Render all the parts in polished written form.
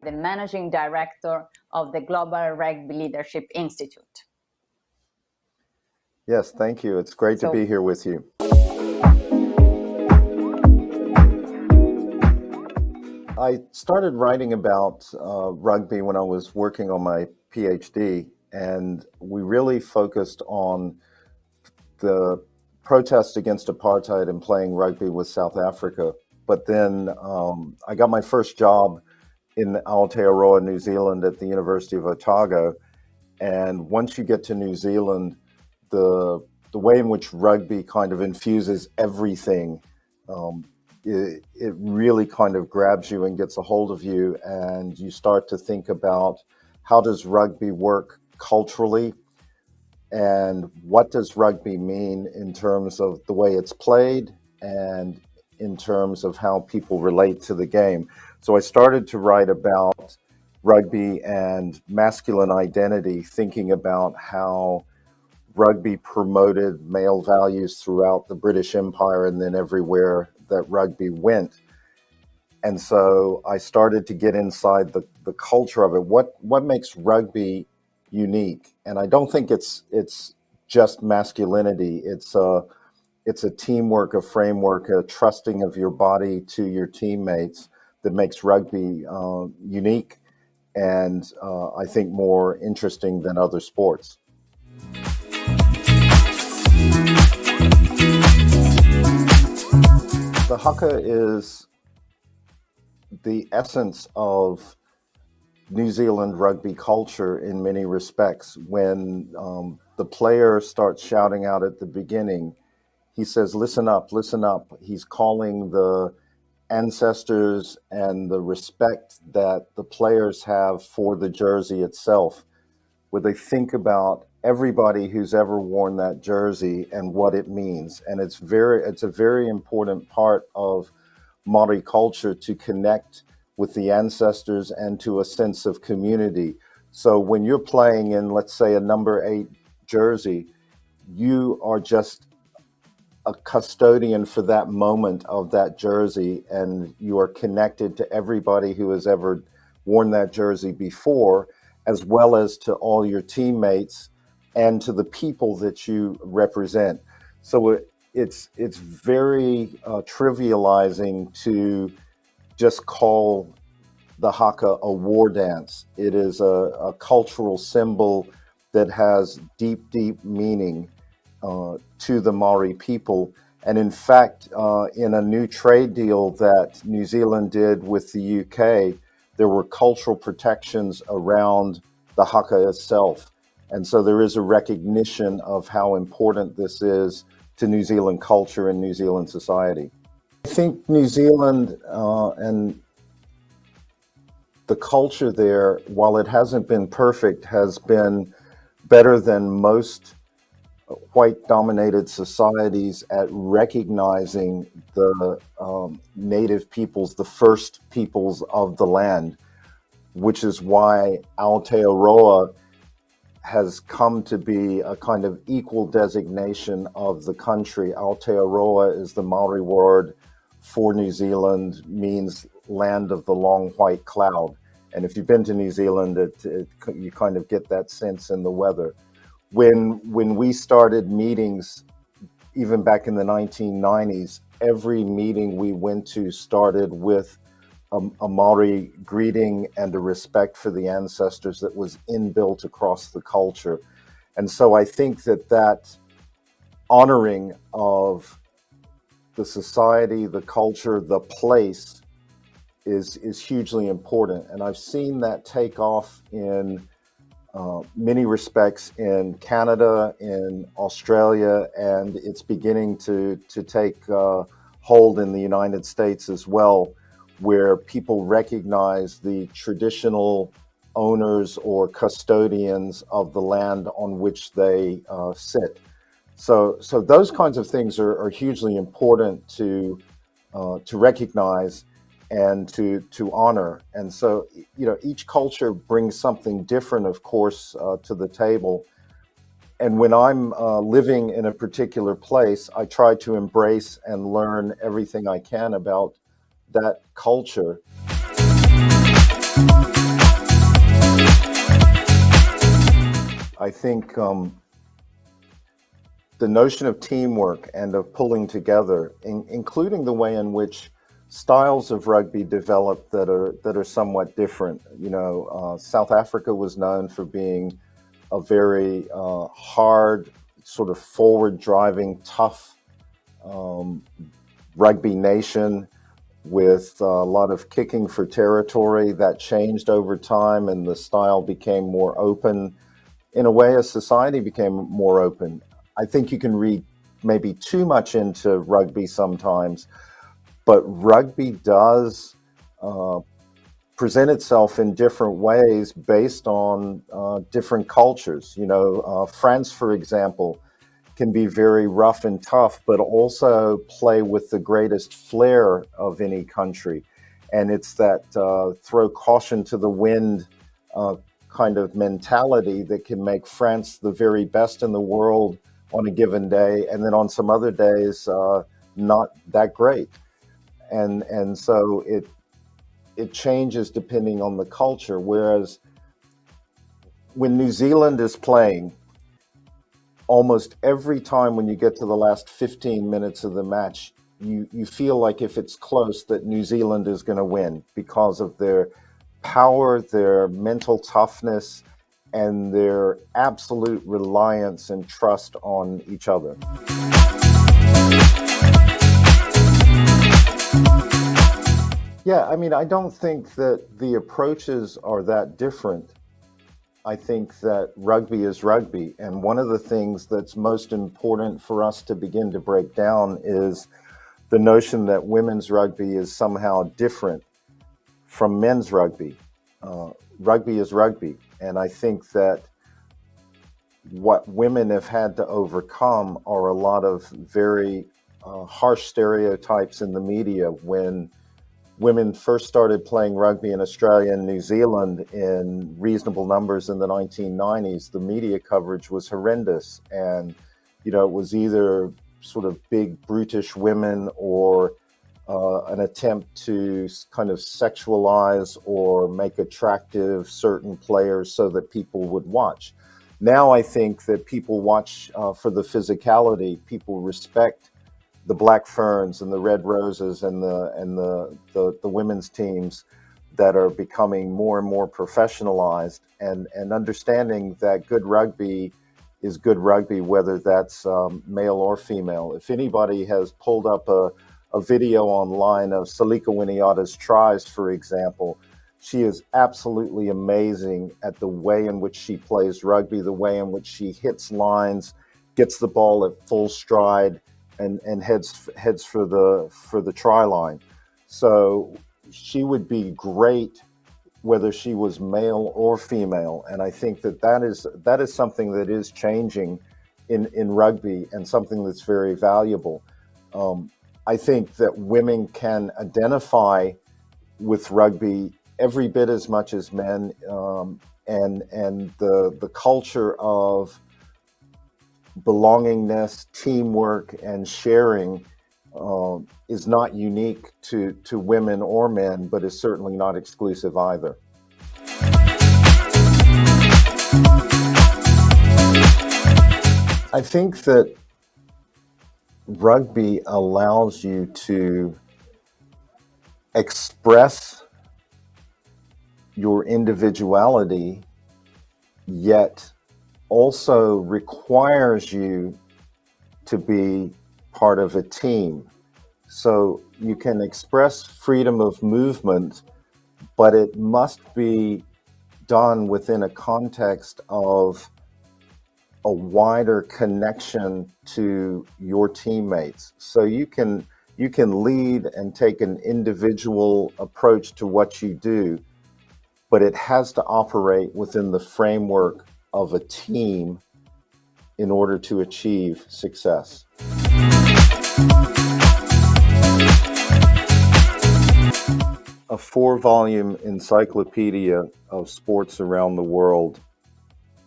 the Managing Director of the Global Rugby Leadership Institute. Yes, thank you. It's great to be here with you. I started writing about rugby when I was working on my PhD, and we really focused on the protest against apartheid and playing rugby with South Africa. But then I got my first job in Aotearoa, New Zealand at the University of Otago. And once you get to New Zealand, the way in which rugby kind of infuses everything, it really kind of grabs you and gets a hold of you, and you start to think about how does rugby work culturally, and what does rugby mean in terms of the way it's played and in terms of how people relate to the game. So I started to write about rugby and masculine identity, thinking about how rugby promoted male values throughout the British Empire and then everywhere that rugby went. And so I started to get inside the culture of it. What makes rugby unique? And I don't think it's just masculinity. It's a teamwork, a framework, a trusting of your body to your teammates that makes rugby unique and I think more interesting than other sports. The haka is the essence of New Zealand rugby culture in many respects. When the player starts shouting out at the beginning, he says, "Listen up, listen up." He's calling the ancestors and the respect that the players have for the jersey itself, where they think about everybody who's ever worn that jersey and what it means. And it's a very important part of Māori culture to connect with the ancestors and to a sense of community. So when you're playing in, let's say, a number 8 jersey, you are just a custodian for that moment of that jersey, and you are connected to everybody who has ever worn that jersey before, as well as to all your teammates and to the people that you represent. So it's very trivializing to just call the haka a war dance. It is a cultural symbol that has deep, deep meaning to the Maori people. And in fact, in a new trade deal that New Zealand did with the UK, there were cultural protections around the haka itself. And so there is a recognition of how important this is to New Zealand culture and New Zealand society. I think New Zealand and the culture there, while it hasn't been perfect, has been better than most white-dominated societies at recognizing the native peoples, the first peoples of the land, which is why Aotearoa has come to be a kind of equal designation of the country. Aotearoa is the Maori word for New Zealand, means land of the long white cloud. And if you've been to New Zealand, you kind of get that sense in the weather. When we started meetings, even back in the 1990s, every meeting we went to started with a Maori greeting and a respect for the ancestors that was inbuilt across the culture. And so I think that honoring of the society, the culture, the place is hugely important. And I've seen that take off in many respects in Canada, in Australia, and it's beginning to take hold in the United States as well, where people recognize the traditional owners or custodians of the land on which they sit. So those kinds of things are hugely important to recognize and to honor. And so, each culture brings something different, of course, to the table. And when I'm living in a particular place, I try to embrace and learn everything I can about that culture. I think the notion of teamwork and of pulling together, including the way in which styles of rugby develop that are somewhat different. South Africa was known for being a very hard, sort of forward-driving, tough rugby nation with a lot of kicking for territory. That changed over time, and the style became more open. In a way, as society became more open, I think you can read maybe too much into rugby sometimes, but rugby does present itself in different ways based on different cultures. France, for example, can be very rough and tough, but also play with the greatest flair of any country. And it's that throw caution to the wind kind of mentality that can make France the very best in the world on a given day, and then on some other days, not that great. And so it changes depending on the culture. Whereas when New Zealand is playing, almost every time when you get to the last 15 minutes of the match, you feel like if it's close that New Zealand is going to win because of their power, their mental toughness, and their absolute reliance and trust on each other. Yeah, I mean, I don't think that the approaches are that different. I think that rugby is rugby. And one of the things that's most important for us to begin to break down is the notion that women's rugby is somehow different from men's rugby. Rugby is rugby. And I think that what women have had to overcome are a lot of very harsh stereotypes in the media. When women first started playing rugby in Australia and New Zealand in reasonable numbers in the 1990s, the media coverage was horrendous. And, it was either sort of big, brutish women or an attempt to kind of sexualize or make attractive certain players so that people would watch. Now I think that people watch for the physicality. People respect the Black Ferns and the Red Roses and the women's teams that are becoming more and more professionalized, and understanding that good rugby is good rugby, whether that's male or female. If anybody has pulled up a video online of Salika Winiata's tries, for example, she is absolutely amazing at the way in which she plays rugby, the way in which she hits lines, gets the ball at full stride, and heads for the try line. So she would be great whether she was male or female. And I think that is something that is changing in rugby, and something that's very valuable. I think that women can identify with rugby every bit as much as men, and the culture of belongingness, teamwork, and sharing is not unique to women or men, but is certainly not exclusive either. I think that rugby allows you to express your individuality, yet also requires you to be part of a team. So you can express freedom of movement, but it must be done within a context of a wider connection to your teammates. So you can lead and take an individual approach to what you do, but it has to operate within the framework of a team in order to achieve success. A 4-volume encyclopedia of sports around the world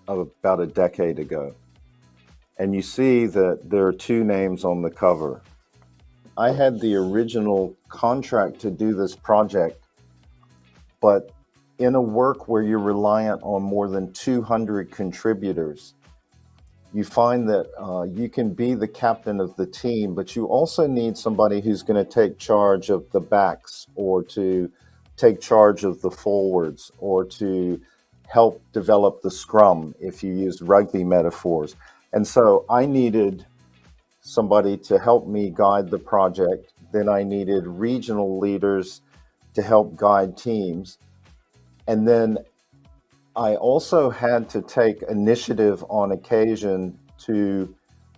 of about a decade ago. And you see that there are 2 names on the cover. I had the original contract to do this project, but in a work where you're reliant on more than 200 contributors, you find that you can be the captain of the team, but you also need somebody who's going to take charge of the backs, or to take charge of the forwards, or to help develop the scrum, if you use rugby metaphors. And so I needed somebody to help me guide the project. Then I needed regional leaders to help guide teams. And then I also had to take initiative on occasion to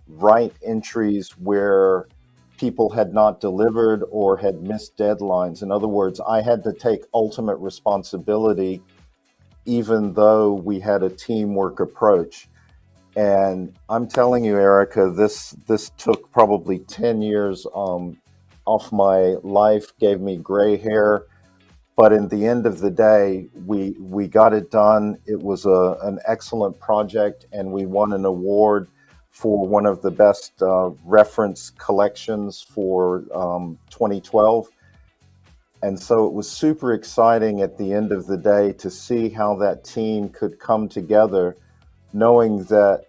write entries where people had not delivered or had missed deadlines. In other words, I had to take ultimate responsibility, even though we had a teamwork approach. And I'm telling you, Erika, this took probably 10 years off my life, gave me gray hair. But in the end of the day, we got it done. It was an excellent project, and we won an award for one of the best reference collections for 2012. And so it was super exciting at the end of the day to see how that team could come together, knowing that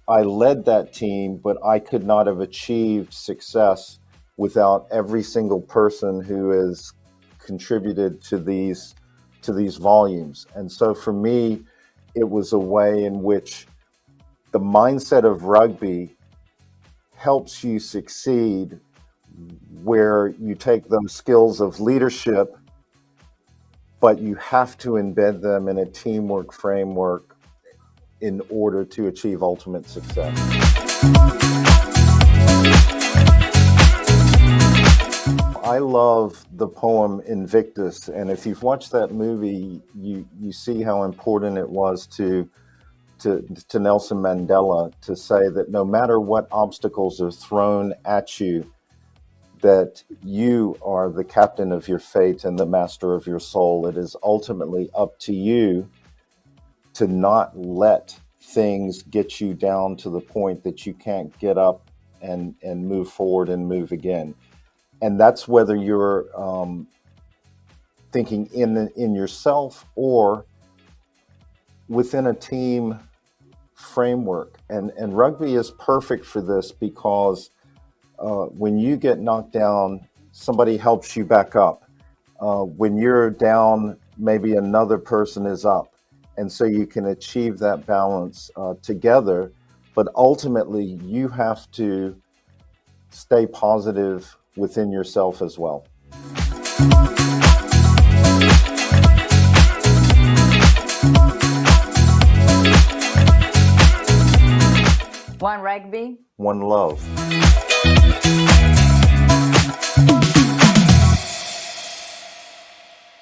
I led that team, but I could not have achieved success without every single person who is contributed to these volumes. And so for me, it was a way in which the mindset of rugby helps you succeed, where you take those skills of leadership, but you have to embed them in a teamwork framework in order to achieve ultimate success. I love the poem Invictus, and if you've watched that movie, you see how important it was to Nelson Mandela to say that no matter what obstacles are thrown at you, that you are the captain of your fate and the master of your soul. It is ultimately up to you to not let things get you down to the point that you can't get up and move forward and move again. And that's whether you're thinking in yourself or within a team framework. And rugby is perfect for this, because when you get knocked down, somebody helps you back up. When you're down, maybe another person is up. And so you can achieve that balance together. But ultimately, you have to stay positive within yourself as well. One rugby, one love.